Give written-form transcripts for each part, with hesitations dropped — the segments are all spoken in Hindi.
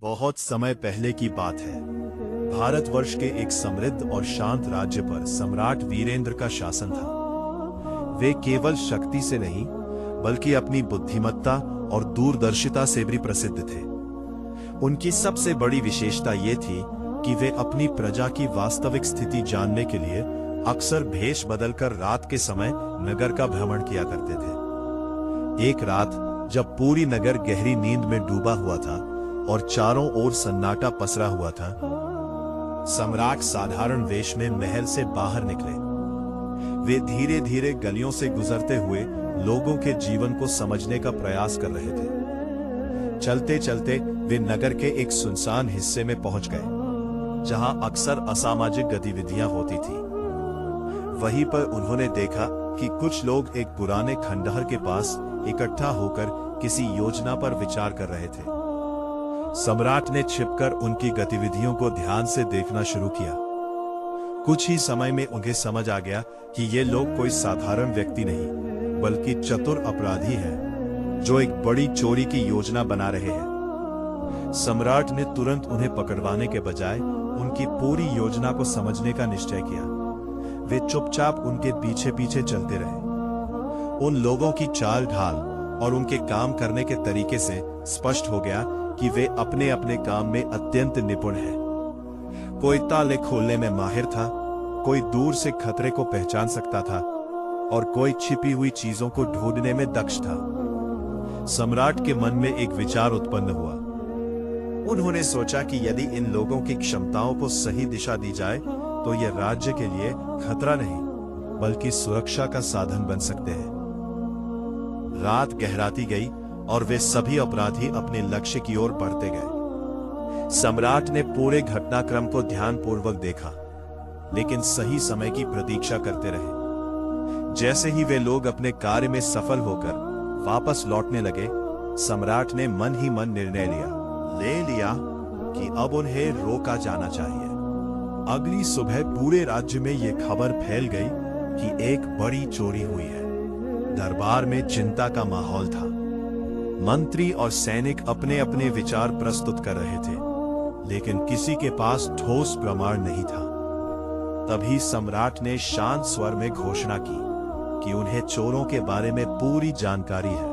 बहुत समय पहले की बात है। भारतवर्ष के एक समृद्ध और शांत राज्य पर सम्राट वीरेंद्र का शासन था। वे केवल शक्ति से नहीं बल्कि अपनी बुद्धिमत्ता और दूरदर्शिता से भी प्रसिद्ध थे। उनकी सबसे बड़ी विशेषता ये थी कि वे अपनी प्रजा की वास्तविक स्थिति जानने के लिए अक्सर भेष बदलकर रात के समय नगर का भ्रमण किया करते थे। एक रात जब पूरी नगर गहरी नींद में डूबा हुआ था और चारों ओर सन्नाटा पसरा हुआ था, सम्राट साधारण वेश में महल से बाहर निकले। वे धीरे धीरे गलियों से गुजरते हुए लोगों के जीवन को समझने का प्रयास कर रहे थे। चलते चलते वे नगर के एक सुनसान हिस्से में पहुंच गए, जहां अक्सर असामाजिक गतिविधियां होती थी। वहीं पर उन्होंने देखा कि कुछ लोग एक पुराने खंडहर के पास इकट्ठा होकर किसी योजना पर विचार कर रहे थे। सम्राट ने छिपकर उनकी गतिविधियों को ध्यान से देखना शुरू किया। कुछ ही समय में उन्हें समझ आ गया कि ये लोग कोई साधारण व्यक्ति नहीं बल्कि चतुर अपराधी हैं, जो एक बड़ी चोरी की योजना बना रहे हैं। सम्राट ने तुरंत उन्हें पकड़वाने के बजाय उनकी पूरी योजना को समझने का निश्चय किया। वे चुपचाप उनके पीछे पीछे चलते रहे। उन लोगों की चाल ढाल और उनके काम करने के तरीके से स्पष्ट हो गया कि वे अपने अपने काम में अत्यंत निपुण हैं। कोई ताले खोलने में माहिर था, कोई दूर से खतरे को पहचान सकता था और कोई छिपी हुई चीजों को ढूंढने में दक्ष था। सम्राट के मन में एक विचार उत्पन्न हुआ। उन्होंने सोचा कि यदि इन लोगों की क्षमताओं को सही दिशा दी जाए तो यह राज्य के लिए खतरा नहीं बल्कि सुरक्षा का साधन बन सकते हैं। रात गहराती गई और वे सभी अपराधी अपने लक्ष्य की ओर बढ़ते गए। सम्राट ने पूरे घटनाक्रम को ध्यानपूर्वक देखा, लेकिन सही समय की प्रतीक्षा करते रहे। जैसे ही वे लोग अपने कार्य में सफल होकर वापस लौटने लगे, सम्राट ने मन ही मन निर्णय ले लिया कि अब उन्हें रोका जाना चाहिए। अगली सुबह पूरे राज्य में यह खबर फैल गई कि एक बड़ी चोरी हुई है। दरबार में चिंता का माहौल था। मंत्री और सैनिक अपने अपने विचार प्रस्तुत कर रहे थे, लेकिन किसी के पास ठोस प्रमाण नहीं था। तभी सम्राट ने शांत स्वर में घोषणा की कि उन्हें चोरों के बारे में पूरी जानकारी है।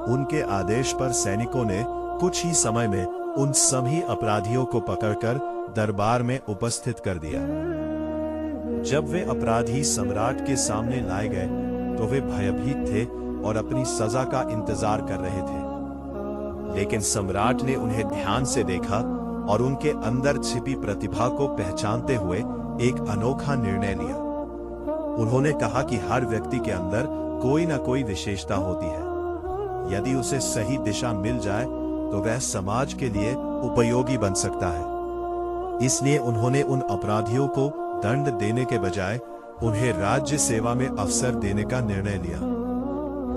उनके आदेश पर सैनिकों ने कुछ ही समय में उन सभी अपराधियों को पकड़कर दरबार में उपस्थित कर दिया। जब वे अपराधी सम्राट के सामने लाए गए तो वे भयभीत थे और अपनी सजा का इंतजार कर रहे थे। लेकिन सम्राट ने उन्हें ध्यान से देखा और उनके अंदर छिपी प्रतिभा को पहचानते हुए एक अनोखा निर्णय लिया। उन्होंने कहा कि हर व्यक्ति के अंदर कोई ना कोई विशेषता होती है। यदि उसे सही दिशा मिल जाए तो वह समाज के लिए उपयोगी बन सकता है। इसलिए उन्होंने उन अपराधियों को दंड देने के बजाय उन्हें राज्य सेवा में अवसर देने का निर्णय लिया।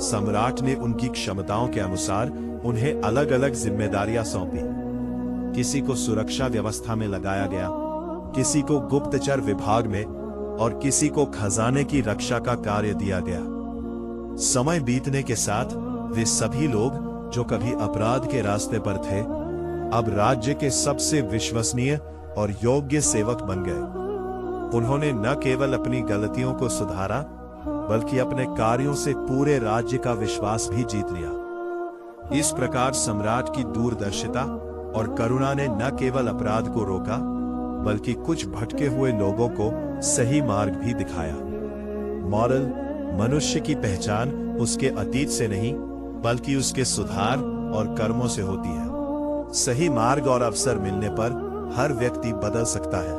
सम्राट ने उनकी क्षमताओं के अनुसार उन्हें अलग अलग जिम्मेदारियां सौंपी। किसी को सुरक्षा व्यवस्था में लगाया गया, किसी को गुप्तचर विभाग में और किसी को खजाने की रक्षा का कार्य दिया गया। समय बीतने के साथ वे सभी लोग जो कभी अपराध के रास्ते पर थे, अब राज्य के सबसे विश्वसनीय और योग्य सेवक बन गए। उन्होंने न केवल अपनी गलतियों को सुधारा बल्कि अपने कार्यों से पूरे राज्य का विश्वास भी जीत लिया। इस प्रकार सम्राट की दूरदर्शिता और करुणा ने न केवल अपराध को रोका बल्कि कुछ भटके हुए लोगों को सही मार्ग भी दिखाया। मॉरल: मनुष्य की पहचान उसके अतीत से नहीं बल्कि उसके सुधार और कर्मों से होती है। सही मार्ग और अवसर मिलने पर हर व्यक्ति बदल सकता है।